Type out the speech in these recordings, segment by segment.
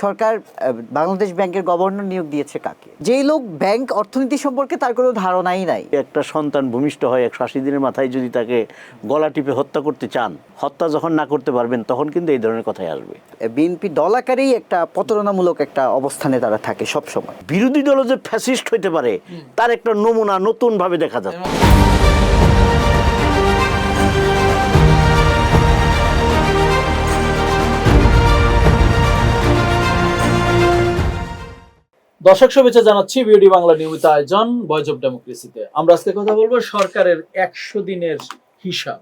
সরকার বাংলাদেশ ব্যাংকের গভর্নর নিয়োগ দিয়েছে কাকে? যেই লোক ব্যাংক অর্থনীতি সম্পর্কে তার কোনো ধারণাই নাই। একটা সন্তান ভূমিষ্ঠ হয় 180 দিনের মাথায় যদি তাকে গলা টিপে হত্যা করতে চান, হত্যা যখন না করতে পারবেন তখন কিন্তু এই ধরনের কথাই আসবে। বিএনপি দল আকারেই একটা প্রতারণামূলক একটা অবস্থানে তারা থাকে সব সময়। বিরোধী দল যে ফ্যাসিস্ট হইতে পারে তার একটা নমুনা নতুন ভাবে দেখা যাচ্ছে। দর্শক শুভেচ্ছা জানাচ্ছি বিউডি বাংলা নিয়মিত আয়োজন ভয়েস অফ ডেমোক্রেসিতে। আমরা আজকে কথা বলবো সরকারের 100 দিনের হিসাব।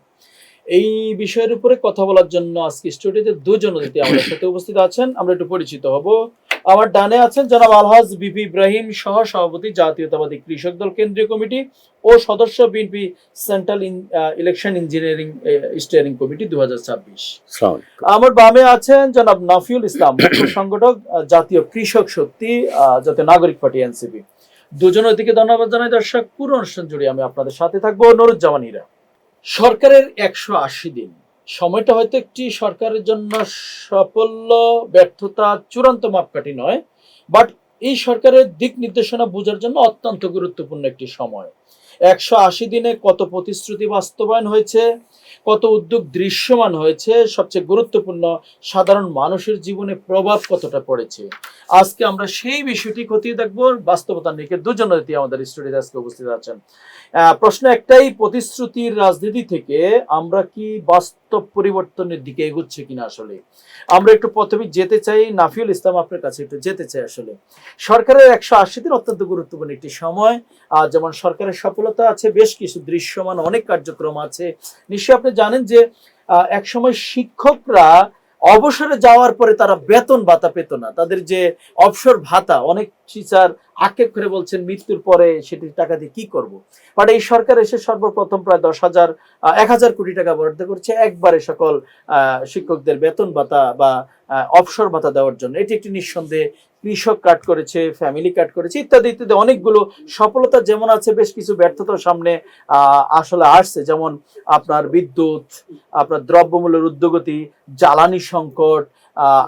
এই বিষয়ের উপরে কথা বলার জন্য আজকে স্টুডিওতে দুজন অতিথি আমাদের সাথে উপস্থিত আছেন। আমরা একটু পরিচিত হব। আমার ডানে আছেন জনাব আলহাজ বিপি ইব্রাহিম, সহ সভাপতি জাতীয়তাবাদী কৃষক দল কেন্দ্রীয় কমিটি ও সদস্য BNP central election engineering steering committee 2026। আমার বামে আছেন জনাব নাফিউল ইসলাম, মুখ্য সংগঠক জাতীয় কৃষক শক্তি জাতীয় নাগরিক পার্টি এনসিপি। দুজন অতিথিকে ধন্যবাদ জানাই। দর্শক, পুরো অনুষ্ঠান জুড়ে আমি আপনাদের সাথে থাকবো নুরুজ্জামান হীরা। সরকারের 180 দিন সময়টা হয়তো একটি সরকারের জন্য সাফল্য ব্যর্থতা চূড়ান্ত মাপকাঠি নয়, বাট এই সরকারের দিক নির্দেশনা বোঝার জন্য অত্যন্ত গুরুত্বপূর্ণ একটি সময়। 180 দিনে কত প্রতিশ্রুতি বাস্তবায়ন হয়েছে, কত উদ্যোগ দৃশ্যমান হয়েছে, সবচেয়ে গুরুত্বপূর্ণ সাধারণ মানুষের জীবনে প্রভাব কতটা পড়েছে, আজকে আমরা সেই বিষয়টি খতিয়ে দেখবো। বাস্তবতা নিয়ে দুজন অতিথি আমাদের স্টুডিওতে আজকে উপস্থিত আছেন। প্রশ্ন একটাই, প্রতিশ্রুতির রাজনীতি থেকে আমরা কি বাস্তব পরিবর্তনের দিকে এগোচ্ছে কিনা? আসলে আমরা একটু প্রথমে যেতে চাই নাফিউল ইসলাম, আপনার কাছে একটু যেতে চাই। আসলে সরকারের 180 দিন অত্যন্ত গুরুত্বপূর্ণ একটি সময়। যেমন সরকারের সফলতা আছে, বেশ কিছু দৃশ্যমান অনেক কার্যক্রম আছে। নিশ্চয়ই আপনি জানেন যে এক সময় শিক্ষকরা অবসরে যাওয়ার পরে তারা বেতন ভাতা পেত না। তাদের যে অবসর ভাতা, অনেক টিচার আক্ষেপ করে বলছেন মৃত্যুর পরে সেটি টাকা দিয়ে কি করব। বাট এই সরকার এসে সর্বপ্রথম প্রায় 1,000 কোটি টাকা বরাদ্দ করছে একবারে সকল শিক্ষকদের বেতন ভাতা বা অবসর ভাতা দেওয়ার জন্য। এটি একটি নিঃসন্দেহে কৃষক কাট করেছে, ফ্যামিলি কাট করেছে, ইত্যাদি ইত্যাদি অনেকগুলো সফলতা যেমন আছে, বেশ কিছু ব্যর্থতার সামনে আসলে আসছে। যেমন আপনার বিদ্যুৎ, আপনার দ্রব্যমূল্যের ঊর্ধ্বগতি, জ্বালানি সংকট,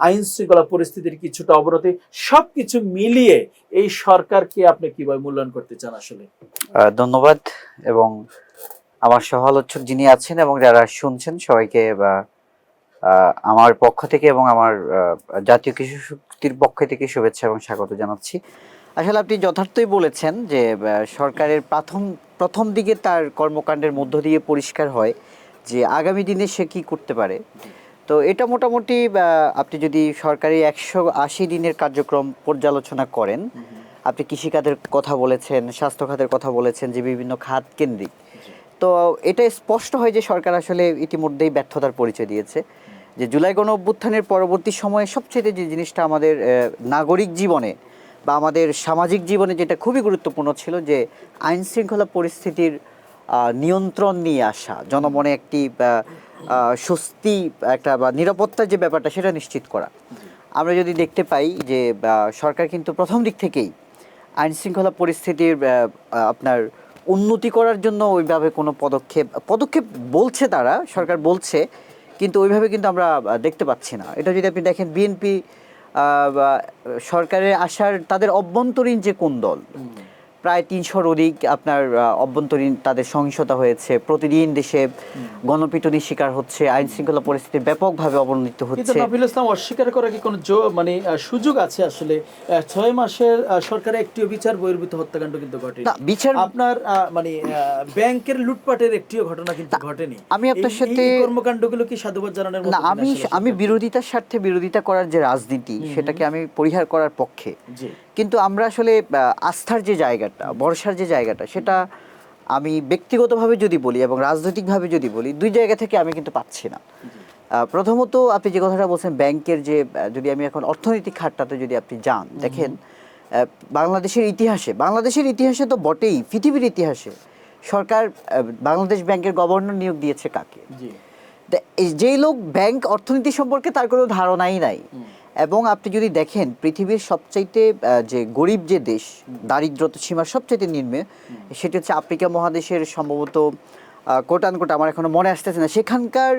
আইন শৃঙ্খলা পরিস্থিতির কিছুটা অবনতি, সবকিছু মিলিয়ে এই সরকারকে আপনি কিভাবে মূল্যায়ন করতে চান? আসলে ধন্যবাদ, এবং আমার সহ-আলোচক যিনি আছেন এবং যারা শুনছেন সবাইকে আমার পক্ষ থেকে এবং আমার জাতীয় কৃষি শক্তির পক্ষ থেকে শুভেচ্ছা এবং স্বাগত জানাচ্ছি। আসলে আপনি যথার্থই বলেছেন যে সরকারের প্রথম দিকে তার কর্মকাণ্ডের মধ্য দিয়ে পরিষ্কার হয় যে আগামী দিনে সে কি করতে পারে। তো এটা মোটামুটি আপনি যদি সরকারি 180 দিনের কার্যক্রম পর্যালোচনা করেন, আপনি কৃষিখাতের কথা বলেছেন, স্বাস্থ্য খাতের কথা বলেছেন, যে বিভিন্ন খাত কেন্দ্রিক, তো এটা স্পষ্ট হয় যে সরকার আসলে ইতিমধ্যেই ব্যর্থতার পরিচয় দিয়েছে। যে জুলাই গণঅভ্যুত্থানের পরবর্তী সময়ে সবচেয়ে যে জিনিসটা আমাদের নাগরিক জীবনে বা আমাদের সামাজিক জীবনে যেটা খুবই গুরুত্বপূর্ণ ছিল, যে আইন শৃঙ্খলা পরিস্থিতির নিয়ন্ত্রণ নিয়ে আসা, জনমনে একটি স্বস্তি একটা বা নিরাপত্তার যে ব্যাপারটা সেটা নিশ্চিত করা। আমরা যদি দেখতে পাই যে সরকার কিন্তু প্রথম দিক থেকেই আইন শৃঙ্খলা পরিস্থিতির আপনার উন্নতি করার জন্য ওইভাবে কোনো পদক্ষেপ বলছে, তারা সরকার বলছে, কিন্তু ওইভাবে কিন্তু আমরা দেখতে পাচ্ছি না। এটা যদি আপনি দেখেন, বিএনপি সরকারের আসার তাদের অভ্যন্তরীণ যে কোন্দল, প্রায় 300-র অধিক আপনার অভ্যন্তরীণ তাদের সহিংসতা হয়েছে, প্রতিদিন দেশে গণপিটুনির শিকার হচ্ছে, আইন শৃঙ্খলা পরিস্থিতি ব্যাপকভাবে অবনতি হচ্ছে। নাফিউল ইসলাম, অস্বীকার করার কি কোনো সুযোগ আছে? আসলে 6 মাসের সরকারের একটিও বিচার বহির্ভূত হত্যাকাণ্ড কিন্তু ঘটেনি। বিচার আপনার ব্যাংকের লুটপাটের একটিও ঘটনা কিন্তু ঘটেনি। আমি আপনার সাথে কর্মকাণ্ডগুলো কি সাধুবাদ জানানোর মতো? না, আমি বিরোধিতার স্বার্থে বিরোধিতা করার যে রাজনীতি, সেটাকে আমি পরিহার করার পক্ষে। কিন্তু আমরা আসলে আস্থার যে জায়গাটা, ভরসার যে জায়গাটা, সেটা আমি ব্যক্তিগতভাবে যদি বলি এবং রাজনৈতিকভাবে যদি বলি, দুই জায়গা থেকে আমি কিন্তু পাচ্ছি না। প্রথমত আপনি যে কথাটা বলছেন ব্যাংকের, যে যদি আমি এখন অর্থনৈতিক খাতটাতে যদি আপনি যান, দেখেন বাংলাদেশের ইতিহাসে তো বটেই, পৃথিবীর ইতিহাসে সরকার বাংলাদেশ ব্যাংকের গভর্নর নিয়োগ দিয়েছে কাকে? যেই লোক ব্যাংক অর্থনীতি সম্পর্কে তার কোনো ধারণাই নাই। এবং আপনি যদি দেখেন পৃথিবীর সবচাইতে যে গরিব যে দেশ, দারিদ্রতা সীমার সবচাইতে নিম্নে, সেটি হচ্ছে আফ্রিকা মহাদেশের সম্ভবত কোট আনকোট, আমার এখনো মনে আসতেছে না, সেখানকার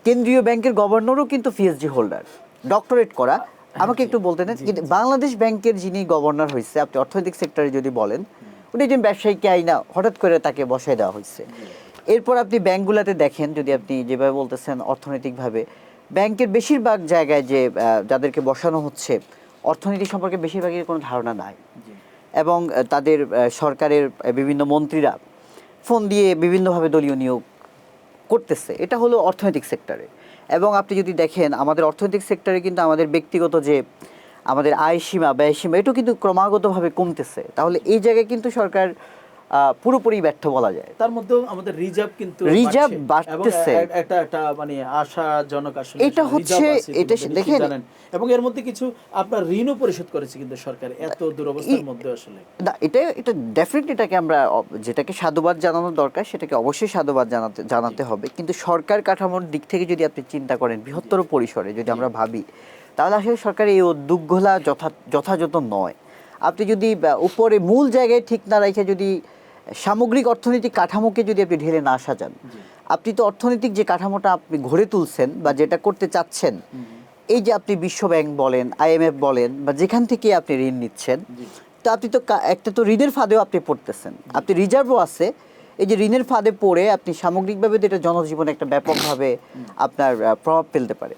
কেন্দ্রীয় ব্যাংকের গভর্নরও কিন্তু পিএইচডি হোল্ডার, ডক্টরেট করা, আমাকে একটু বলতে দেন, কিন্তু বাংলাদেশ ব্যাংকের যিনি গভর্নর হয়েছে, আপনি অর্থনৈতিক সেক্টরে যদি বলেন, উনি একজন ব্যবসায়ীকে আইনা হঠাৎ করে তাকে বসায় দেওয়া হয়েছে। এরপর আপনি ব্যাংকগুলোতে দেখেন, যদি আপনি যেভাবে বলতেছেন অর্থনৈতিকভাবে, ব্যাংকের বেশিরভাগ জায়গায় যে যাদেরকে বসানো হচ্ছে, অর্থনীতি সম্পর্কে বেশিরভাগের কোনো ধারণা নাই। এবং তাদের সরকারের বিভিন্ন মন্ত্রীরা ফোন দিয়ে বিভিন্নভাবে দলীয় নিয়োগ করতেছে। এটা হলো অর্থনৈতিক সেক্টরে। এবং আপনি যদি দেখেন আমাদের অর্থনৈতিক সেক্টরে কিন্তু আমাদের ব্যক্তিগত যে আমাদের আয় সীমা ব্যয় সীমা এটাও কিন্তু ক্রমাগতভাবে কমতেছে। তাহলে এই জায়গায় কিন্তু সরকার পুরোপুরি ব্যর্থ বলা যায়। তার মধ্যেও আমাদের রিজার্ভ কিন্তু রিজার্ভ এবং বাড়তেছে। একটা মানে আশাজনক আসলে এটা হচ্ছে এটা দেখেন, জানেন, এবং এর মধ্যে কিছু আপনার ঋণও পরিশোধ করেছে কিন্তু সরকার এত দুরবস্থার মধ্যে আসলে। না, এটা ডেফিনেটলি এটাকে আমরা যেটাকে সাধুবাদ জানানো দরকার সেটাকে অবশ্যই সাধুবাদ জানাতে হবে। কিন্তু সরকার কাঠামোর দিক থেকে যদি আপনি চিন্তা করেন বৃহত্তর পরিসরে যদি আমরা ভাবি, তাহলে আসলে সরকারের এই উদ্যোগগুলা যথাযথ নয়। আপনি যদি উপরে মূল জায়গায় ঠিক না রেখে যদি সামগ্রিক অর্থনৈতিক কাঠামোকে যদি আপনি ঢেলে না সাজান, আপনি তো অর্থনৈতিক যে কাঠামোটা আপনি গড়ে তুলছেন বা যেটা করতে চাচ্ছেন, এই যে আপনি বিশ্ব ব্যাংক বলেন, IMF বলেন, বা যেখান থেকে আপনি ঋণ নিচ্ছেন, তো আপনি তো একটা তো ঋণের ফাঁদেও আপনি পড়তেছেন, আপনি রিজার্ভও আছে। এই যে ঋণের ফাঁদে পড়ে আপনি সামগ্রিকভাবে এটা জনজীবনে একটা ব্যাপকভাবে আপনার প্রভাব ফেলতে পারে।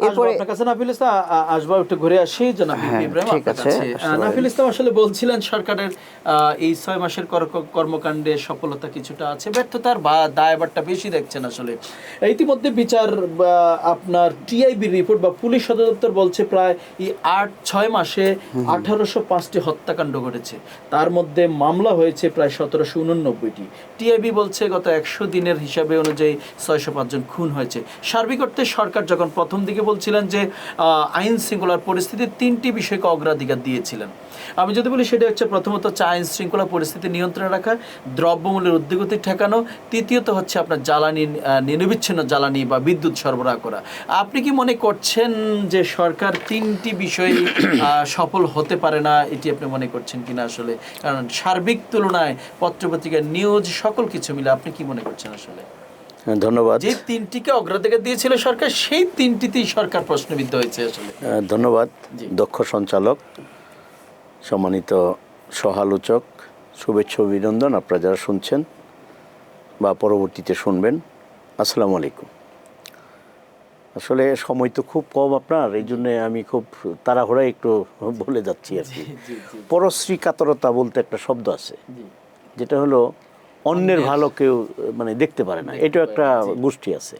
এরপরে আপনার কাছে নাফিল ইসলাম আসবা, একটু ঘুরে আসি জনাব ইব্রাহিম আপনার কাছে। নাফিল ইসলাম আসলে বলছিলেন সরকারের এই 6 মাসের কর্মকাণ্ডে সফলতা কিছুটা আছে, ব্যর্থতার বা দায়ভারটা বেশি দেখছেন আসলে। ইতিমধ্যে বিচার আপনার টিআইবি রিপোর্ট বা পুলিশ সদর দপ্তর বলছে প্রায় এই 6 মাসে 1805টি হত্যাকাণ্ড ঘটেছে, তার মধ্যে মামলা হয়েছে প্রায় 1789টি। টিআইবি বলছে গত 100 দিনের হিসাবে অনুযায়ী 605 জন খুন হয়েছে। সার্বিক অর্থে সরকার যখন প্রথম দিকে বলছিলেন যে আইন শৃঙ্খলার পরিস্থিতি 3টি বিষয়কে অগ্রাধিকার দিয়েছিলেন। আমি যদি বলি সেটা হচ্ছে প্রথমত হচ্ছে আইন শৃঙ্খলা পরিস্থিতি নিয়ন্ত্রণে রাখা, দ্রব্যমূল্যের ঊর্ধ্বগতি ঠেকানো, তৃতীয়ত হচ্ছে আপনার জ্বালানি নিরবিচ্ছিন্ন জ্বালানি বা বিদ্যুৎ সরবরাহ করা। আপনি কি মনে করছেন যে সরকার 3টি বিষয়ে সফল হতে পারে না, এটি আপনি মনে করছেন কিনা আসলে? কারণ সার্বিক তুলনায় পত্রপত্রিকার নিউজ সকল কিছু মিলে আপনি কি মনে করছেন আসলে? ধন্যবাদ। যে 3টিকে অগ্রাধিকার দিয়েছিল সরকার, সেই 3টিতেই সরকার প্রশ্নবিদ্ধ হয়েছে আসলে। ধন্যবাদ দক্ষ সঞ্চালক, সম্মানিত সহালোচক, শুভেচ্ছা অভিনন্দন আপনারা যারা শুনছেন বা পরবর্তীতে শুনবেন, আসসালামু আলাইকুম। আসলে সময় তো খুব কম আপনার, এই জন্য আমি খুব তাড়াহুড়ায় একটু বলে যাচ্ছি আর কি। পরশ্রী কাতরতা বলতে একটা শব্দ আছে, যেটা হলো অন্যের ভালো কেউ মানে দেখতে পারে না, এটাও একটা গোষ্ঠী আছে।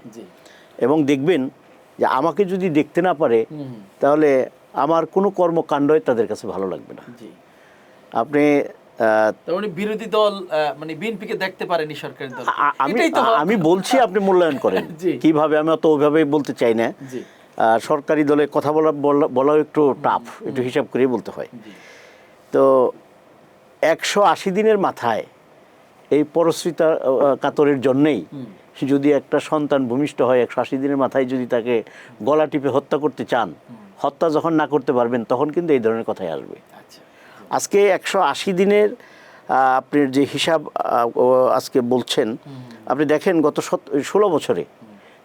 এবং দেখবেন যে আমাকে যদি দেখতে না পারে তাহলে আমার কোনো কর্মকাণ্ডই তাদের কাছে ভালো লাগবে না। আপনি বিরোধী দল মানে বিএনপিকে দেখতে পারেনি সরকারি দল, আমি বলছি আপনি মূল্যায়ন করেন কিভাবে, আমি অত ওইভাবে বলতে চাই না। সরকারি দলে কথা বলাও একটু টাফ, একটু হিসাব করে বলতে হয়। তো 180 দিনের মাথায় এই পরশ্রিতা কাতরের জন্যেই যদি একটা সন্তান ভূমিষ্ঠ হয়, 180 দিনের মাথায় যদি তাকে গলা টিপে হত্যা করতে চান, হত্যা যখন না করতে পারবেন তখন কিন্তু এই ধরনের কথাই আসবে। আজকে 180 দিনের আপনার যে হিসাব আজকে বলছেন, আপনি দেখেন গত 16 বছরে,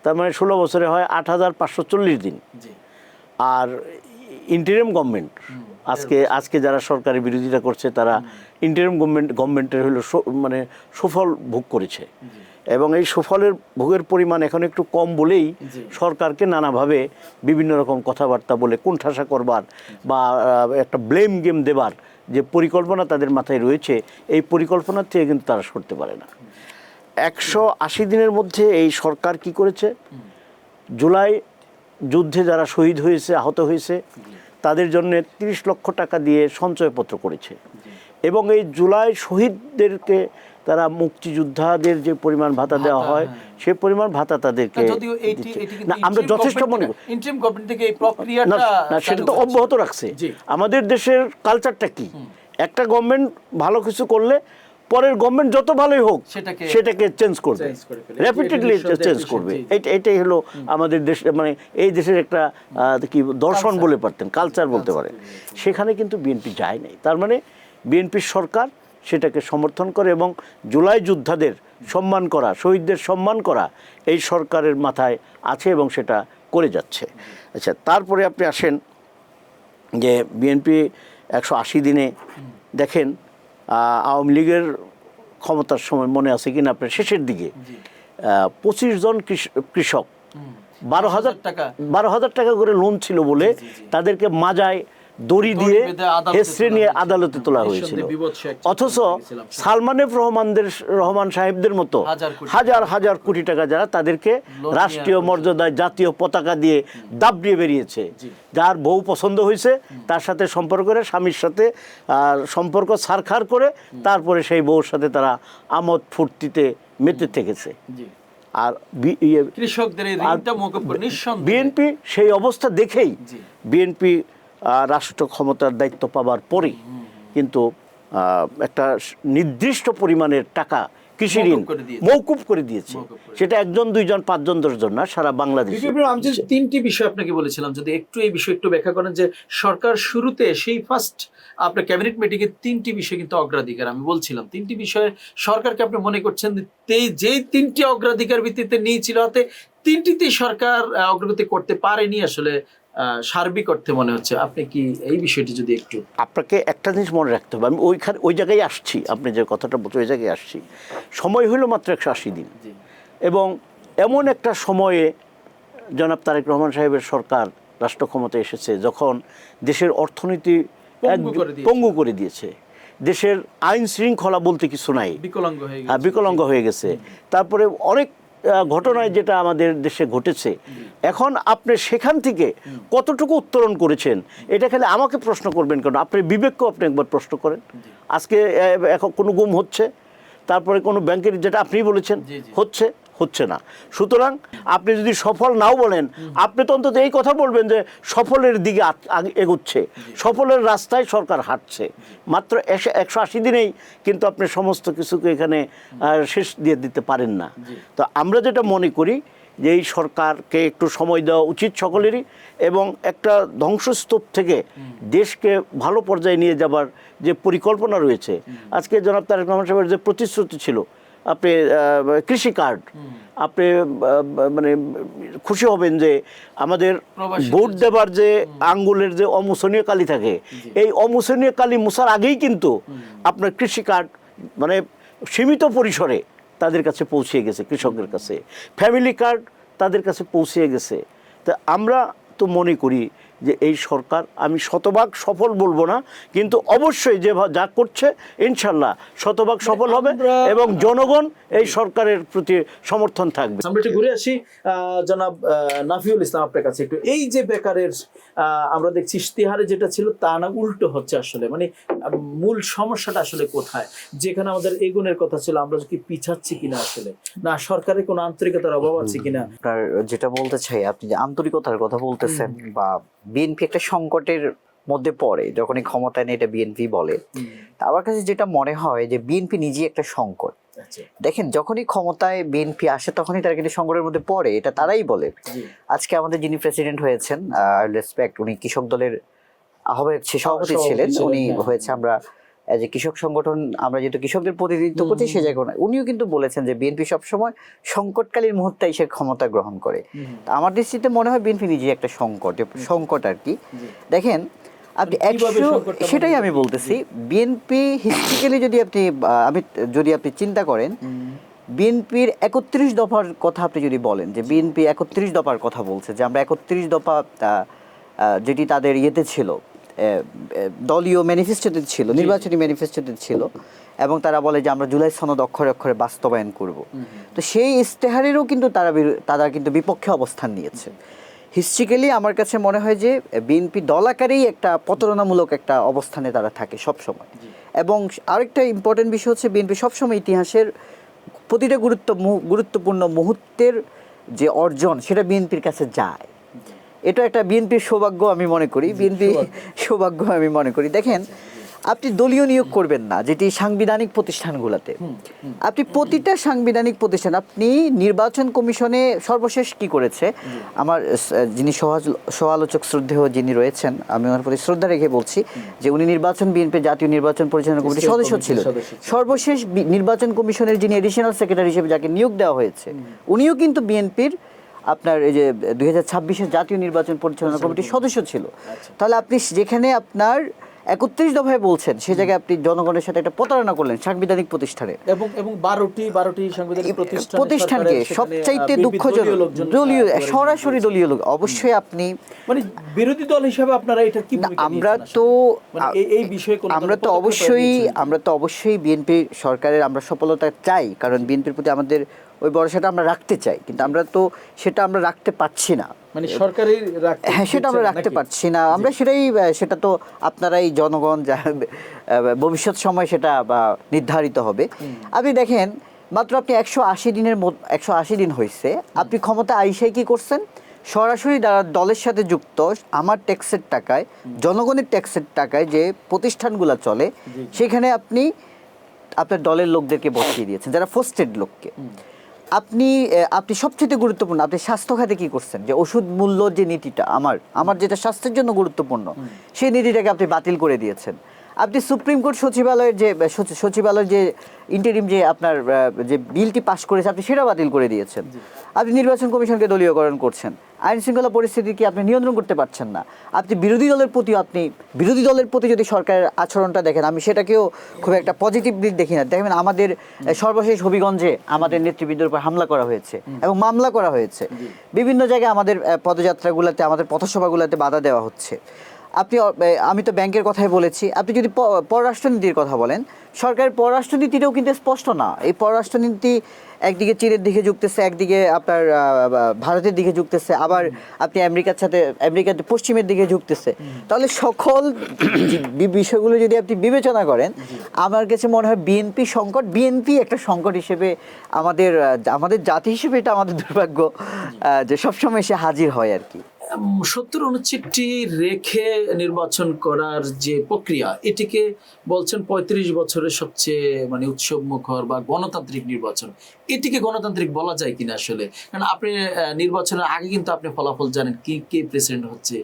তার মানে 16 বছরে হয় 8540 দিন। আর ইন্টারিম গভর্নমেন্ট আজকে যারা সরকারি বিরোধিতা করছে তারা ইন্টারিম গভর্নমেন্টের হলো মানে সুফল ভোগ করেছে, এবং এই সুফলের ভোগের পরিমাণ এখন একটু কম বলেই সরকারকে নানাভাবে বিভিন্ন রকম কথাবার্তা বলে কোণঠাসা করবার বা একটা ব্লেম গেম দেবার যে পরিকল্পনা তাদের মাথায় রয়েছে, এই পরিকল্পনার থেকে কিন্তু তারা সরতে পারে না। 180 দিনের মধ্যে এই সরকার কি করেছে? জুলাই যুদ্ধে যারা শহীদ হয়েছে, আহত হয়েছে, তাদের জন্য 30 লক্ষ টাকা দিয়ে সঞ্চয়পত্র করেছে। এবং এই জুলাই শহীদদেরকে তারা মুক্তিযোদ্ধাদের যে পরিমাণ ভাতা দেওয়া হয় সেই পরিমাণ ভাতা তাদেরকে আমরা যথেষ্ট মনে করি। সেটা তো অব্যাহত রাখছে। আমাদের দেশের কালচারটা কি, একটা গভর্নমেন্ট ভালো কিছু করলে পরের গভর্নমেন্ট যত ভালোই হোক সেটাকে চেঞ্জ করবে, র্যাপিডলি চেঞ্জ করবে। এটাই হলো আমাদের দেশ, মানে এই দেশের একটা কি দর্শন বলে পারতেন, কালচার বলতে পারে। সেখানে কিন্তু বিএনপি যায় নাই। তার মানে বিএনপির সরকার সেটাকে সমর্থন করে এবং জুলাই যোদ্ধাদের সম্মান করা, শহীদদের সম্মান করা এই সরকারের মাথায় আছে এবং সেটা করে যাচ্ছে। আচ্ছা, তারপরে আপনি আসেন যে বিএনপি 180 দিনে দেখেন আওয়ামী লীগের ক্ষমতার সময় মনে আছে কিনা আপনার শেষের দিকে 25 জন কৃষক 12,000 টাকা করে লোন ছিল বলে তাদেরকে মাজায় দড়ি দিয়ে হেসড়ে নিয়ে আদালতে তোলা হয়েছিল। অথচ সালমান এফ রহমান সাহেবদের মতো হাজার হাজার কোটি টাকা যারা তাদেরকে রাষ্ট্রীয় মর্যাদায় জাতীয় পতাকা দিয়ে দাবড়িয়ে বেরিয়েছে, যার বউ পছন্দ হয়েছে তার সাথে সম্পর্ক করে, স্বামীর সাথে সম্পর্ক ছারখার করে তারপরে সেই বউর সাথে তারা আমোদ ফুর্তিতে মেতে থেকেছে। আর বিএনপি সেই অবস্থা দেখেই বিএনপি রাষ্ট্র ক্ষমতার দায়িত্ব পাবার পরেই কিন্তু একটা নির্দিষ্ট পরিমাণের টাকা কৃষি ঋণ মওকুফ করে দিয়েছে। সেটা 1 জন 2 জন 5 জন 10 জন না, সারা বাংলাদেশে। আমি যে 3টি বিষয় আপনাকে বলেছিলাম, যদি একটু এই বিষয় একটু ব্যাখ্যা করেন যে সরকার শুরুতে সেই ফার্স্ট আপনার ক্যাবিনেট মিটিং এ 3টি বিষয় কিন্তু অগ্রাধিকার আমি বলছিলাম, 3টি বিষয়ে সরকারকে আপনি মনে করছেন যে 3টি অগ্রাধিকার ভিত্তিতে নিয়েছিল হাতে 3টিতেই সরকার অগ্রগতি করতে পারেনি আসলে সার্বিক অর্থে মনে হচ্ছে। আপনি কি এই বিষয়টি যদি একটু, আপনাকে একটা জিনিস মনে রাখতে হবে, আমি ওই জায়গায় আসছি, আপনি যে কথাটা বলছেন ওই জায়গায় আসছি। সময় হলো মাত্র 180 দিন, এবং এমন একটা সময়ে জনাব তারেক রহমান সাহেবের সরকার রাষ্ট্র ক্ষমতায় এসেছে যখন দেশের অর্থনীতি পঙ্গু করে দিয়েছে, দেশের আইন শৃঙ্খলা বলতে কিছু নাই, বিকলাঙ্গ হয়ে গেছে। তারপরে অনেক ঘটনায় যেটা আমাদের দেশে ঘটেছে, এখন আপনি সেখান থেকে কতটুকু উত্তরণ করেছেন এটা খালি আমাকে প্রশ্ন করবেন কেন, আপনার বিবেককেও আপনি একবার প্রশ্ন করেন। আজকে এখন কোনো গুম হচ্ছে, তারপরে কোনো ব্যাংকের, যেটা আপনি বলেছেন হচ্ছে না। সুতরাং আপনি যদি সফল নাও বলেন, আপনি তো অন্তত এই কথা বলবেন যে সফলের দিকে এগোচ্ছে, সফলের রাস্তায় সরকার হাঁটছে। মাত্র 180 দিনেই কিন্তু আপনি সমস্ত কিছুকে এখানে শেষ দিয়ে দিতে পারেন না। তো আমরা যেটা মনে করি যে এই সরকারকে একটু সময় দেওয়া উচিত সকলেরই, এবং একটা ধ্বংসস্তূপ থেকে দেশকে ভালো পর্যায়ে নিয়ে যাবার যে পরিকল্পনা রয়েছে, আজকে জনাব তারেক রহমান সাহেবের যে প্রতিশ্রুতি ছিল, আপনি কৃষি কার্ড, আপনি মানে খুশি হবেন যে আমাদের ভোট দেবার যে আঙ্গুলের যে অমোচনীয় কালি থাকে, এই অমোচনীয় কালি মোছার আগেই কিন্তু আপনার কৃষি কার্ড মানে সীমিত পরিসরে তাদের কাছে পৌঁছে গেছে, কৃষকদের কাছে ফ্যামিলি কার্ড তাদের কাছে পৌঁছে গেছে। তা আমরা তো মনে করি যে এই সরকার, আমি শতভাগ সফল বলবো না, কিন্তু অবশ্যই যে যা করছে ইনশাল্লাহ শতভাগ সফল হবে, এবং জনগণ এই সরকারের প্রতি সমর্থন থাকবে। আমরা একটু ঘুরে আসি জনাব নাফিউল ইসলাম আপনার কাছে একটু। এই যে বেকারের আমরা দেখছি ইশতেহারে যেটা ছিল তা না উল্টো হচ্ছে, আসলে মানে মূল সমস্যাটা আসলে কোথায়? যেখানে আমাদের এগুনের কথা ছিল, আমরা কি পিছাচ্ছি কিনা আসলে, না সরকারের কোনো আন্তরিকতার অভাব আছে কিনা? আপনার যেটা বলতে চাই, আপনি যে আন্তরিকতার কথা বলতেছেন, বা বিএনপি একটা সংকটের মধ্যে পড়ে যখনই ক্ষমতায় নেই, এটা বিএনপি বলে। আমার কাছে যেটা মনে হয় যে বিএনপি নিজেই একটা সংকট। দেখেন, যখনই ক্ষমতায় বিএনপি আসে তখনই তারা কিন্তু সংকটের মধ্যে পড়ে, এটা তারাই বলে। আজকে আমাদের যিনি প্রেসিডেন্ট হয়েছেন, রেসপেক্ট, উনি কৃষক দলের আহ্বায়ক সভাপতি ছিলেন, উনি হয়েছে, আমরা যে কৃষক সংগঠন, আমরা যেহেতু কৃষকদের প্রতিনিধিত্ব করছি সে জায়গায় উনিও কিন্তু বলেছেন যে বিএনপি সবসময় সংকটকালীন মুহূর্তে এসে ক্ষমতা গ্রহণ করে। আমার দৃষ্টিতে মনে হয় বিএনপি নিজে একটা সংকট আর কি। দেখেন আপনি সেটাই আমি বলতেছি, বিএনপি হিস্ট্রিক্যালি যদি আপনি চিন্তা করেন, বিএনপির 31 দফার কথা আপনি যদি বলেন, যে বিএনপি 31 দফার কথা বলছে, যে আমরা 31 দফা যেটি তাদের ইয়েতে ছিল, দলীয় ম্যানিফেস্টোতে ছিল, নির্বাচনী ম্যানিফেস্টোতে ছিল, এবং তারা বলে যে আমরা জুলাই সনদ অক্ষরে অক্ষরে বাস্তবায়ন করব। তো সেই ইশতেহারেরও কিন্তু তারা কিন্তু বিপক্ষে অবস্থান নিয়েছে। হিস্ট্রিক্যালি আমার কাছে মনে হয় যে বিএনপি দল আকারেই একটা প্রতারণামূলক একটা অবস্থানে তারা থাকে সবসময়। এবং আরেকটা ইম্পর্টেন্ট বিষয় হচ্ছে, বিএনপি সবসময় ইতিহাসের প্রতিটা গুরুত্বপূর্ণ মুহূর্তের যে অর্জন, সেটা বিএনপির কাছে যায়। এটা একটা বিএনপির সৌভাগ্য আমি মনে করি, সৌভাগ্য আমি মনে করি। দেখেন, আপনি দলীয় নিয়োগ করবেন না, যেটি সাংবিধানিক প্রতিষ্ঠানগুলোতে, আপনি প্রতিটা সাংবিধানিক প্রতিষ্ঠান, আপনি নির্বাচন কমিশনে সর্বশেষ কি করেছে, আমার যিনি সহ-আলোচক শ্রদ্ধেয় যিনি রয়েছেন, আমি ওনার প্রতি শ্রদ্ধা রেখে বলছি যে উনি বিএনপি জাতীয় নির্বাচন পরিচালনা কমিটির সদস্য ছিলেন। সর্বশেষ নির্বাচন কমিশনের যিনি এডিশনাল সেক্রেটারি হিসেবে যাকে নিয়োগ দেওয়া হয়েছে, উনিও কিন্তু বিএনপির আপনার এই যে 2026-এর জাতীয় নির্বাচন পরিচালনা কমিটির সদস্য ছিল। তাহলে আপনি যেখানে আপনার 31 দফায় বলছেন, সেই জায়গায় আপনি জনগণের সাথে একটা প্রতারণা করলেন সাংবিধানিক প্রতিষ্ঠানে এবং 12টি সাংবিধানিক প্রতিষ্ঠানকে সবচাইতে দুঃখজনক দলীয়, সরাসরি দলীয় লোক। অবশ্যই আপনি মানে বিরোধী দল হিসেবে আপনারা এটা কি ভূমিকা আমরা নিয়েছেন তো আসলে? মানে এই বিষয়ে কোনো আমরা তো অবশ্যই বিএনপি সরকারের আমরা সফলতা চাই, কারণ বিএনপির প্রতি আমাদের ওই ভরসাটা আমরা রাখতে চাই, কিন্তু আমরা তো সেটা আমরা রাখতে পারছি না। মানে সরকারের হ্যাঁ, সেটা আমরা রাখতে পারছি না। আমরা সেটা তো আপনারাই জনগণ ভবিষ্যৎ সময় সেটা নির্ধারিত হবে। আপনি দেখেন, মাত্র আপনি 180 দিন হয়েছে, আপনি ক্ষমতা আইসাই কি করছেন? সরাসরি দলের সাথে যুক্ত আমার ট্যাক্সের টাকায়, জনগণের ট্যাক্সের টাকায় যে প্রতিষ্ঠানগুলো চলে, সেখানে আপনি আপনার দলের লোকদেরকে বসিয়ে দিয়েছেন, যারা ফার্স্টেড লোককে। আপনি সবচেয়ে গুরুত্বপূর্ণ, আপনি স্বাস্থ্য খাতে কি করছেন? যে ওষুধ মূল্য যে নীতিটা আমার যেটা স্বাস্থ্যের জন্য গুরুত্বপূর্ণ, সেই নীতিটাকে আপনি বাতিল করে দিয়েছেন। আপনি সুপ্রিম কোর্ট সচিবালয়ের যে ইন্টারিম যে আপনার যে বিলটি পাশ করেছে, আপনি সেটা বাতিল করে দিয়েছেন। আপনি নির্বাচন কমিশনকে দলীয়করণ করছেন। আইন শৃঙ্খলা পরিস্থিতিকে আপনি নিয়ন্ত্রণ করতে পারছেন না। আপনি বিরোধী দলের প্রতি যদি সরকারের আচরণটা দেখেন, আমি সেটাকেও খুব একটা পজিটিভ দিক দেখি না। দেখবেন আমাদের সর্বশেষ হবিগঞ্জে আমাদের নেতৃবৃন্দের উপর হামলা করা হয়েছে এবং মামলা করা হয়েছে। বিভিন্ন জায়গায় আমাদের পদযাত্রাগুলোতে, আমাদের পথসভাগুলোতে বাধা দেওয়া হচ্ছে। আমি তো ব্যাংকের কথাই বলেছি। আপনি যদি পররাষ্ট্রনীতির কথা বলেন, সরকারের পররাষ্ট্রনীতিটাও কিন্তু স্পষ্ট না। এই পররাষ্ট্রনীতি একদিকে চীনের দিকে ঝুঁকতেছে, একদিকে আপনার ভারতের দিকে ঝুঁকতেছে, আবার আপনি আমেরিকার পশ্চিমের দিকে ঝুঁকতেছে। তাহলে সকল বিষয়গুলো যদি আপনি বিবেচনা করেন, আমার কাছে মনে হয় বিএনপি একটা সংকট হিসেবে আমাদের জাতি হিসেবে এটা আমাদের দুর্ভাগ্য যে সবসময় সে হাজির হয় আর কি। 70-79টি রেখে নির্বাচন করার যে প্রক্রিয়া, এটিকে বলছেন 35 বছরের সবচেয়ে মানে উৎসব মুখর বা গণতান্ত্রিক নির্বাচন। এটিকে গণতান্ত্রিক বলা যায় কিনা আসলে? কারণ আপনি নির্বাচনের আগে কিন্তু আপনি ফলাফল জানেন, কে প্রেসিডেন্ট হচ্ছে,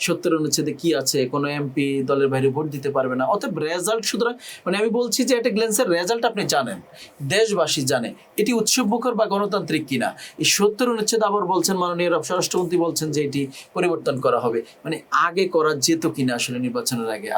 70 অনুচ্ছেদে কি আছে, কোনো এমপি দলের বাইরে ভোট দিতে পারবে না। অতএব রেজাল্ট, সুতরাং মানে আমি বলছি যে একটা গ্ল্যান্সের রেজাল্ট আপনি জানেন, দেশবাসী জানে এটি উৎসব মুখর বা গণতান্ত্রিক কিনা। এই 70 অনুচ্ছেদ আবার বলছেন, মাননীয় স্বরাষ্ট্রমন্ত্রী বলছেন যে এটি পরিবর্তন করা হবে। মানে আগে করা যেত কিনা আসলে নির্বাচনের আগে?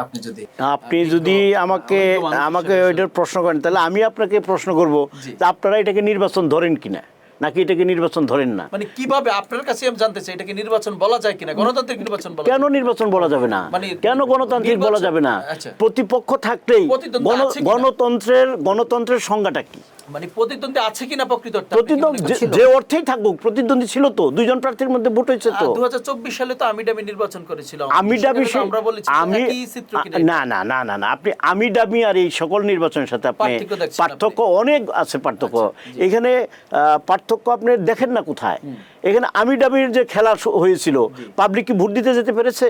আপনি যদি আমাকে ওইটার প্রশ্ন করেন, তাহলে আমি আপনাকে প্রশ্ন করব যে আপনারা এটাকে নির্বাচন ধরেন কিনা, নাকি এটাকে নির্বাচন ধরেন না? মানে কিভাবে আপনার কাছে আমি জানতে চাই, এটাকে নির্বাচন বলা যায় কিনা, গণতান্ত্রিক নির্বাচন বলা? কেন নির্বাচন বলা যাবে না? কেন গণতান্ত্রিক বলা যাবে না? প্রতিপক্ষ থাকতেই গণতন্ত্রের সংজ্ঞাটা কি? মানে প্রতিদ্বন্দ্বী আছে কিনা প্রকৃত যে অর্থেই থাকুক, প্রতিদ্বন্দ্বী ছিল তো, দুইজন প্রার্থীর মধ্যে ভোট হয়েছে তো। 2024 সালে তো আমিডামি নির্বাচন করেছিল। আমরা বলেছি না, আপনি আমিডামি আর এই সকল নির্বাচনের সাথে আপনি পার্থক্য অনেক আছে। এখানে পার্থক্য আপনি দেখেন না কোথায়? এখানে আমিডামির যে খেলা হয়েছিল, পাবলিক কি ভোট দিতে যেতে পেরেছে?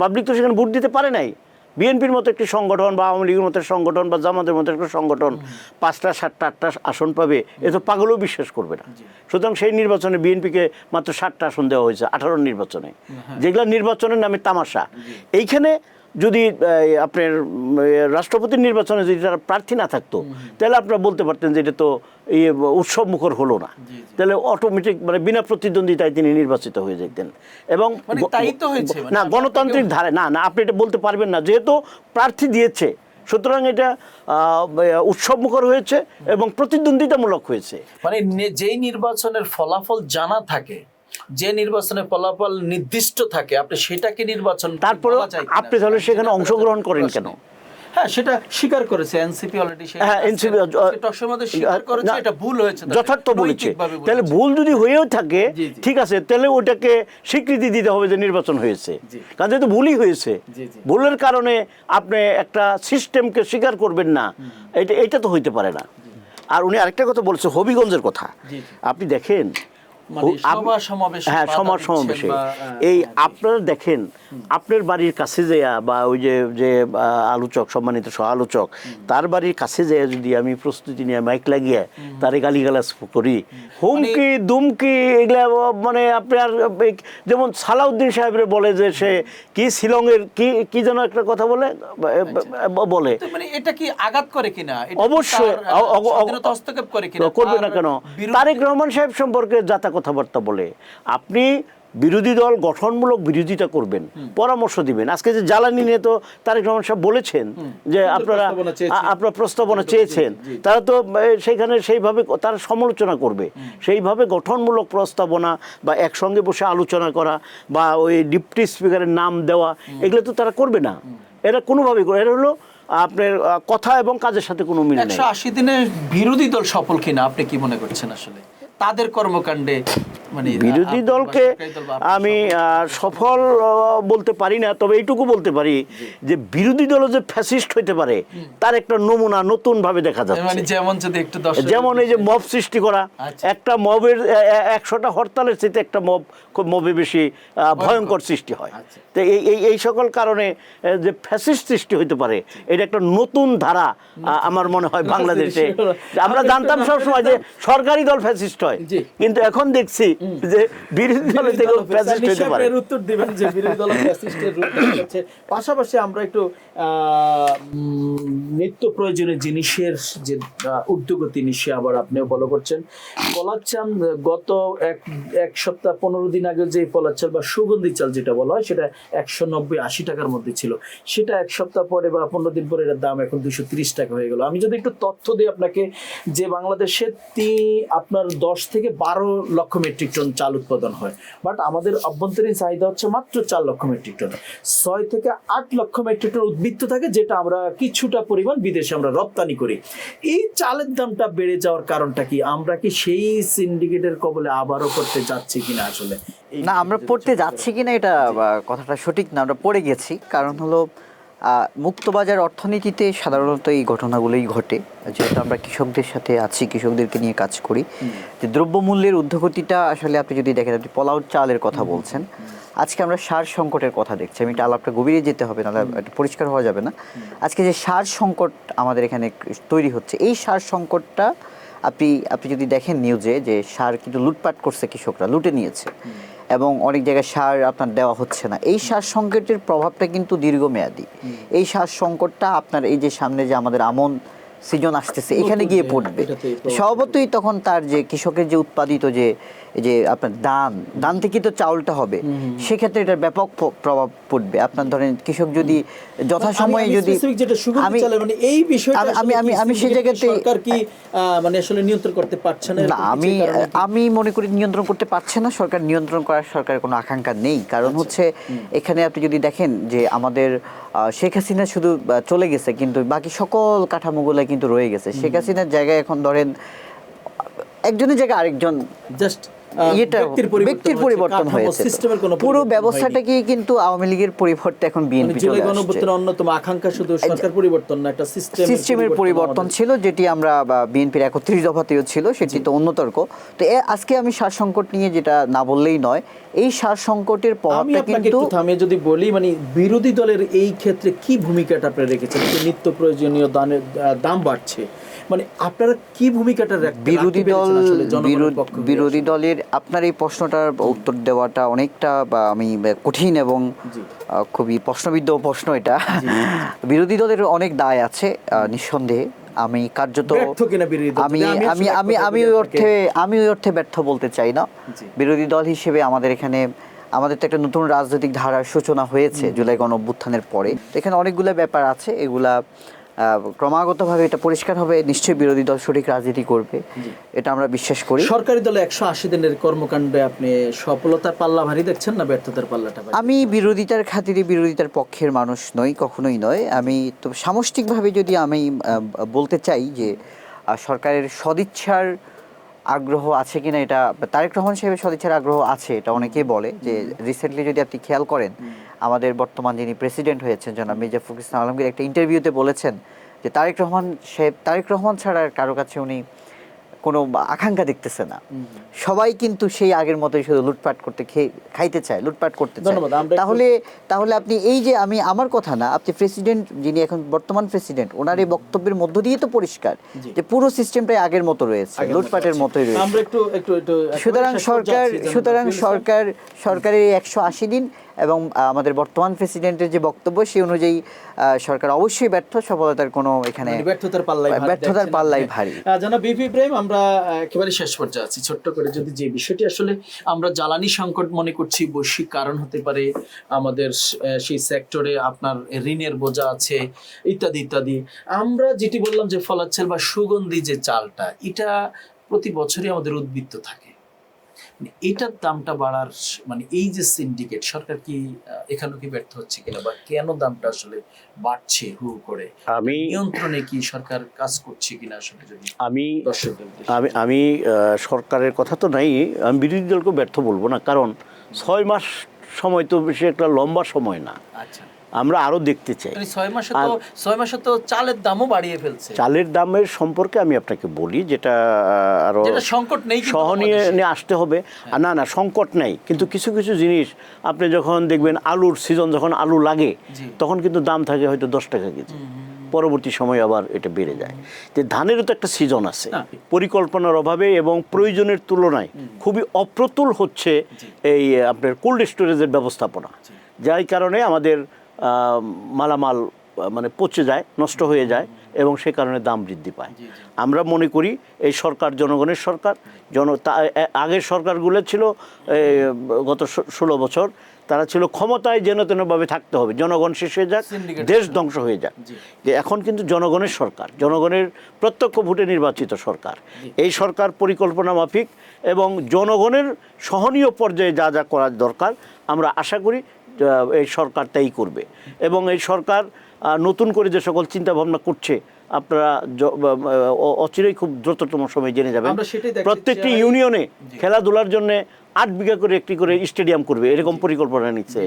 পাবলিক তো সেখানে ভোট দিতে পারে নাই। বিএনপির মতো একটি সংগঠন বা আওয়ামী লীগের মতো সংগঠন বা জামাতের মতো একটা সংগঠন 5টা 7টা 8টা আসন পাবে, এ তো পাগলও বিশ্বাস করবে না। সুতরাং সেই নির্বাচনে বিএনপিকে মাত্র 7টা আসন দেওয়া হয়েছে 18 নির্বাচনে, যেগুলো নির্বাচনের নামে তামাশা। এইখানে যদি আপনার রাষ্ট্রপতির নির্বাচনে যদি তারা প্রার্থী না থাকতো, তাহলে আপনারা বলতে পারতেন যে এটা তো উৎসব মুখর হলো না, তাহলে অটোমেটিক মানে বিনা প্রতিদ্বন্দ্বিতায় তিনি নির্বাচিত হয়ে যেতেন। এবং না, গণতান্ত্রিক ধারে না, আপনি এটা বলতে পারবেন না, যেহেতু প্রার্থী দিয়েছে সুতরাং এটা উৎসব মুখর হয়েছে এবং প্রতিদ্বন্দ্বিতামূলক হয়েছে। মানে যেই নির্বাচনের ফলাফল জানা থাকে, যে নির্বাচনের ফলাফল নির্দিষ্ট থাকে, আপনি সেটাকে নির্বাচন, তারপরে আপনি তাহলে সেখানে অংশগ্রহণ করেন কেন? হ্যাঁ, সেটা স্বীকার করেছে এনসিপি অলরেডি। এনসিপি স্বীকার করেছে এটা ভুল হয়েছে, যথার্থ বলেছে। তাহলে ভুল যদি হয়েও থাকে, ঠিক আছে, তাহলে ওটাকে স্বীকৃতি দিতে হবে যে নির্বাচন হয়েছে, কারণ যেহেতু ভুলই হয়েছে। ভুলের কারণে আপনি একটা সিস্টেমকে স্বীকার করবেন না, এটা তো হইতে পারে না। আর উনি আরেকটা কথা বলছে, হবিগঞ্জের কথা। আপনি দেখেন সমাবেশে এই আপনারা দেখেন আপনার বাড়ির কাছে যেয়া বা ওই যে যে আলোচক, সম্মানিত সহ আলোচক, তার বাড়ির কাছে যেয়া যদি আমি প্রস্তুতি নিয়ে মাইক লাগিয়ে তারে গালিগালাজ করি, হুমকি দুমকি এগুলা, মানে আপনার যেমন সালাউদ্দিন সাহেবরে বলে যে সে কি শিলংয়ের কি যেন একটা কথা বলে বলে, মানে এটা কি আঘাত করে কিনা, অবশ্যই হস্তক্ষেপ করে কিনা, করবে না কেন? তারেক রহমান সাহেব সম্পর্কে যাতা কথাবার্তা বলে। আপনি বিরোধী দল গঠনমূলক বিরোধিতা করবেন, পরামর্শ দিবেন। আজকে যে জ্বালানি নিয়ে তো তারেক রহমান সাহেব বলেছেন যে আপনারা প্রস্তাবনা চেয়েছেন, তারা তো সেইখানে সেইভাবে তারা সমালোচনা করবে। সেইভাবে গঠনমূলক প্রস্তাবনা বা একসঙ্গে বসে আলোচনা করা বা ওই ডিপটি স্পিকারের নাম দেওয়া, এগুলো তো তারা করবে না। এরা কোনোভাবেই করে, এরা হলো আপনার কথা এবং কাজের সাথে কোনো মিল নেই। 180 দিনে বিরোধী দল সফল কিনা আপনি কি মনে করছেন? আসলে তাদের কর্মকাণ্ডে মানে বিরোধী দলকে আমি সফল বলতে পারি না, তবে এইটুকু বলতে পারি যে বিরোধী দল যে ফ্যাসিস্ট হইতে পারে তার একটা নমুনা নতুন ভাবে দেখা যাচ্ছে। মানে যেমন যদি একটু যেমন এই যে মব সৃষ্টি করা, একটা মবের 100টা হরতালের চেয়ে একটা মবে বেশি ভয়ঙ্কর সৃষ্টি হয়। তো এই সকল কারণে যে ফ্যাসিস্ট সৃষ্টি হইতে পারে, এটা একটা নতুন ধারা আমার মনে হয় বাংলাদেশে। আমরা জানতাম সবসময় যে সরকারি দল ফ্যাসিস্ট হয়, কিন্তু এখন দেখছি যে বিরোধী দল থেকে ফ্যাসিস্ট হতে পারে। উত্তর দিবেন যে বিরোধী দল ফ্যাসিস্টের রূপ দেখাচ্ছে। পাশাপাশি আমরা একটু নিত্য প্রয়োজনীয় জিনিসের যে ঊর্ধ্বগতি নিশে আবার আপনিও ফলো করছেন। কলার চাল গত এক সপ্তাহ 15 দিন আগে যে কলার চাল বা সুগন্ধি চাল যেটা বলা হয় সেটা 190-80 টাকার মধ্যে ছিল, সেটা এক সপ্তাহ পরে বা 15 দিন পরে এর দাম এখন 230 টাকা হয়ে গেল। আমি যদি একটু তথ্য দিই আপনাকে, যে বাংলাদেশে আপনার 10 থেকে 12 লক্ষ মেট্রিক টন চাল উৎপাদন হয়, বাট আমাদের অভ্যন্তরীণ চাহিদা হচ্ছে মাত্র 4 লক্ষ মেট্রিক টন। 6 থেকে 8 লক্ষ মেট্রিক টন উদ্বৃত্ত থাকে, যেটা আমরা কিছুটা পরিমাণ বিদেশে আমরা রপ্তানি করি। এই চালের দামটা বেড়ে যাওয়ার কারণটা কি? আমরা কি সেই সিন্ডিকেটের কবলে আবারও করতে যাচ্ছি কিনা? আসলে না, আমরা পড়তে যাচ্ছি কিনা এটা কথাটা সঠিক না, আমরা পড়ে গেছি। কারণ হলো মুক্তবাজার অর্থনীতিতে সাধারণত এই ঘটনাগুলোই ঘটে, যেহেতু আমরা কৃষকদের সাথে আছি, কৃষকদেরকে নিয়ে কাজ করি। যে দ্রব্যমূল্যের ঊর্ধ্বগতিটা আসলে আপনি যদি দেখেন, আপনি পোলাও চালের কথা বলছেন, আজকে আমরা সার সংকটের কথা দেখছি। আমি এটা আলাপটা গভীরে যেতে হবে, নাহলে এটা পরিষ্কার হওয়া যাবে না। আজকে যে সার সংকট আমাদের এখানে তৈরি হচ্ছে, এই সার সংকটটা আপনি যদি দেখেন নিউজে, যে সার কিন্তু লুটপাট করছে, কৃষকরা লুটে নিয়েছে এবং অনেক জায়গায় সার আপনার দেওয়া হচ্ছে না। এই সার সংকটের প্রভাবটা কিন্তু দীর্ঘমেয়াদী। এই সার সংকটটা আপনার এই যে সামনে যে আমাদের আমন সিজন আসতেছে, এখানে গিয়ে পড়বে স্বভাবতই। তখন তার যে কৃষকের যে উৎপাদিত যে আপনার দান থেকে তো চাউলটা হবে, সেক্ষেত্রে এটার ব্যাপক প্রভাব পড়বে। আপনার ধরেন কৃষক যদি যথাসময়ে যদি এই বিষয়টা আমি সেই জায়গাতে সরকার কি মানে আসলে নিয়ন্ত্রণ করতে পারছে না? আমি মনে করি নিয়ন্ত্রণ করতে পারছে না সরকার। নিয়ন্ত্রণ করার সরকারের কোনো আকাঙ্ক্ষা নেই। কারণ হচ্ছে এখানে আপনি যদি দেখেন যে আমাদের শেখ হাসিনা শুধু চলে গেছে, কিন্তু বাকি সকল কাঠামোগুলো কিন্তু রয়ে গেছে। শেখ হাসিনার জায়গায় এখন ধরেন একজনের জায়গায় আরেকজন জাস্ট ব্যক্তির পরিবর্তন হয়েছে, পুরো ব্যবস্থাটাকে কিন্তু আওয়ামী লীগের পরিবর্তে এখন বিএনপি চলে আসছে। অন্যতম আকাঙ্ক্ষা শুধু সরকার পরিবর্তন না, একটা সিস্টেমের পরিবর্তন ছিল, যেটি আমরা বিএনপির 31 দফাতেও ছিল, সেটি তো অন্য তর্ক। তো আজকে আমি সার সংকট নিয়ে যেটা না বললেই নয়, এই সার সংকটের প্রভাবটা কিন্তু আমি যদি বলি, মানে বিরোধী দলের এই ক্ষেত্রে কি ভূমিকাটা আপনারা রেখেছেন? নিত্য প্রয়োজনীয় দাম বাড়ছে, মানে আপনারা কি ভূমিকাটা বিরোধী দলের আপনার এই প্রশ্নটার উত্তর দেওয়াটা অনেকটা আমি কঠিন এবং খুবই প্রশ্নবিদ্ধ প্রশ্ন এটা। বিরোধী দলের অনেক দায় আছে নিঃসন্দেহে। আমি কার্যত আমি ওই অর্থে ব্যর্থ বলতে চাই না। বিরোধী দল হিসেবে আমাদের তো একটা নতুন রাজনৈতিক ধারার সূচনা হয়েছে জুলাই গণঅভ্যুত্থানের পরে। এখানে অনেকগুলো ব্যাপার আছে, এগুলা ক্রমাগতভাবে এটা পরিষ্কার হবে। নিশ্চয়ই বিরোধী দল সঠিক রাজনীতি করবে, এটা আমরা বিশ্বাস করি। সরকারি দলে 180 দিনের কর্মকাণ্ডে আপনি সফলতার পাল্লা ভারী দেখছেন না ব্যর্থতার পাল্লাটা? আমি বিরোধিতার খাতিরে বিরোধিতার পক্ষের মানুষ নই, কখনোই নয়। আমি তো সামষ্টিকভাবে যদি আমি বলতে চাই যে সরকারের সদিচ্ছার আগ্রহ আছে কিনা, এটা তারেক রহমান সাহেবের সদিচ্ছার আগ্রহ আছে, এটা অনেকেই বলে। যে রিসেন্টলি যদি আপনি খেয়াল করেন, আমাদের বর্তমান যিনি প্রেসিডেন্ট হয়েছেন জনাব মির্জা ফখরুল ইসলাম আলমগীর একটা ইন্টারভিউতে বলেছেন যে তারেক রহমান ছাড়া কারো কাছে উনি কোনো আকাঙ্ক্ষা দেখতেছে না। সবাই কিন্তু সেই আগের মতোই শুধু লুটপাট করতে খাইতে চায়, লুটপাট করতে চায়। তাহলে আপনি এই যে আমার কথা না, আপনি প্রেসিডেন্ট যিনি এখন বর্তমান প্রেসিডেন্ট, ওনার এই বক্তব্যের মধ্য দিয়ে তো পরিষ্কার যে পুরো সিস্টেমটাই আগের মতো রয়েছে, লুটপাটের মতোই রয়েছে। সুতরাং সরকারের 180 দিন এবং আমাদের বর্তমান প্রেসিডেন্টের যে বক্তব্য সেই অনুযায়ী সরকার অবশ্যই ব্যর্থ, সফলতার কোনো এখানে ব্যর্থতার পাল্লাই ভারী। জানা বিপি ইব্রাহিম, আমরা একেবারে শেষ পর্যায়ে আছি। ছোট্ট করে যদি যে বিষয়টি আসলে আমরা জ্বালানি সংকট মনে করছি, বৈশ্বিক কারণ হতে পারে, আমাদের সেই সেক্টরে আপনার ঋণের বোঝা আছে ইত্যাদি ইত্যাদি, আমরা যেটি বললাম যে ফলাচ্ছেল বা সুগন্ধি যে চালটা, এটা প্রতি বছরই আমাদের উদ্বৃত্ত থাকে, এটার দামটা বাড়ার এই যে সিন্ডিকেট, সরকার কি এখানে কি ব্যর্থ হচ্ছে কিনা, বা কেন দামটা আসলে বাড়ছে হু করে, আমি নিয়ন্ত্রণে কি সরকার কাজ করছে কিনা আসলে যদি আমি সরকারের কথা তো নাই, আমি বিরোধী দলকে ব্যর্থ বলবো না, কারণ 6 মাস সময় তো বেশি একটা লম্বা সময় না। আচ্ছা, আমরা আরো দেখতে চাই। 6 মাসে তো চালের দামও বাড়িয়ে ফেলছে। চালের দামের সম্পর্কে আমি আপনাকে বলি, যেটা আরো সংকট নেই, সহনীয় নিয়ে আসতে হবে। না সংকট নেই, কিন্তু কিছু কিছু জিনিস আপনি যখন দেখবেন, আলুর সিজন যখন আলু লাগে তখন কিন্তু দাম থাকে হয়তো 10 টাকা কেজি, পরবর্তী সময় আবার এটা বেড়ে যায়। যে ধানেরও তো একটা সিজন আছে, পরিকল্পনার অভাবে এবং প্রয়োজনের তুলনায় খুবই অপ্রতুল হচ্ছে এই আপনার কোল্ড স্টোরেজের ব্যবস্থাপনা, যার কারণে আমাদের মালামাল পচে যায়, নষ্ট হয়ে যায় এবং সে কারণে দাম বৃদ্ধি পায়। আমরা মনে করি এই সরকার জনগণের সরকার। আগের সরকারগুলো ছিল গত 16 বছর, তারা ছিল ক্ষমতায় যেন তেনভাবে থাকতে হবে, জনগণ শেষ হয়ে যাক, দেশ ধ্বংস হয়ে যাক। যে এখন কিন্তু জনগণের সরকার, জনগণের প্রত্যক্ষ ভোটে নির্বাচিত সরকার। এই সরকার পরিকল্পনা মাফিক এবং জনগণের সহনীয় পর্যায়ে যা যা করার দরকার আমরা আশা করি এই সরকার তাই করবে। এবং এই সরকার নতুন করে যে সকল চিন্তা ভাবনা করছে, আপনারা অচিরেই খুব দ্রুততম সময় জেনে যাবেন। প্রত্যেকটি ইউনিয়নে খেলাধুলার জন্য 8 বিঘা করে একটি করে স্টেডিয়াম করবে, এরকম পরিকল্পনা নিচ্ছে।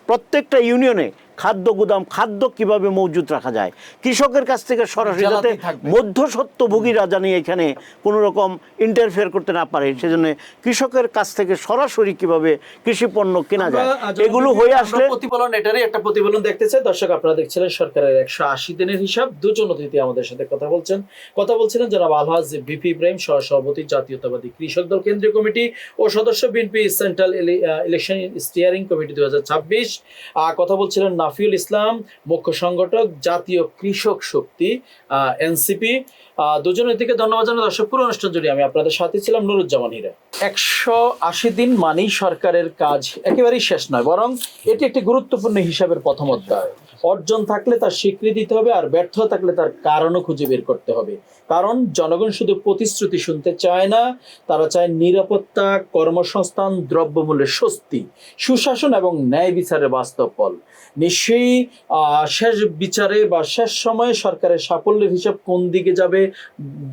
প্রত্যেকটা ইউনিয়নে খাদ্য গুদাম, খাদ্য কিভাবে মজুত রাখা যায়, কৃষকের কাছ থেকে সরাসরি, যাতে মধ্যস্বত্বভোগীরা জানি এখানে কোনো রকম ইন্টারফেয়ার করতে না পারে, সেজন্য কৃষকের কাছ থেকে সরাসরি কিভাবে কৃষি পণ্য কেনা যায়, এগুলো হয়ে আসলে প্রতিফলন, এটারই একটা প্রতিফলন দেখতে চাই। দর্শক, আপনারা দেখছিলেন সরকারের 180 দিনের হিসাব। দুজন অতিথি আমাদের সাথে কথা বলছিলেন জনাব আলহাজ বিপি ইব্রাহিম, সহসভাপতি জাতীয়তাবাদী কৃষক দল কেন্দ্রীয় কমিটি ও সদস্য BNP central election steering committee 2026। কথা বলছিলেন নাফিউল ইসলাম, মুখ্য সংগঠক জাতীয় কৃষক শক্তি এনসিপি। দুজনের দিকে ধন্যবাদ জানাই। দর্শক, পুরো অনুষ্ঠান জুড়ে আমি আপনাদের সাথে ছিলাম নুরুজ্জামান হীরা। 180 দিন মানেই সরকারের কাজ একেবারেই শেষ নয়, বরং এটি একটি গুরুত্বপূর্ণ হিসাবের প্রথম অধ্যায়। অর্জন থাকলে তার স্বীকৃতি দিতে হবে, আর ব্যর্থ থাকলে তার কারণও খুঁজে বের করতে হবে। কারণ জনগণ শুধু প্রতিশ্রুতি শুনতে চায় না, তারা চায় নিরাপত্তা, কর্মসংস্থান, দ্রব্যমূল্যের স্বস্তি, সুশাসন এবং ন্যায় বিচারের বাস্তব ফল। নিশ্চয়ই শেষ বিচারে বা শেষ সময়ে সরকারের সাফল্যের হিসাব কোন দিকে যাবে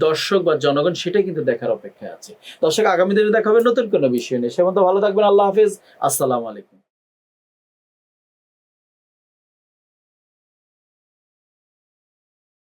দর্শক বা জনগণ, সেটাই কিন্তু দেখার অপেক্ষায় আছে। দর্শক, আগামী দিনে দেখা হবে নতুন কোনো বিষয় নিয়ে। সে মতো ভালো থাকবেন। আল্লাহ হাফেজ, আসসালামু আলাইকুম।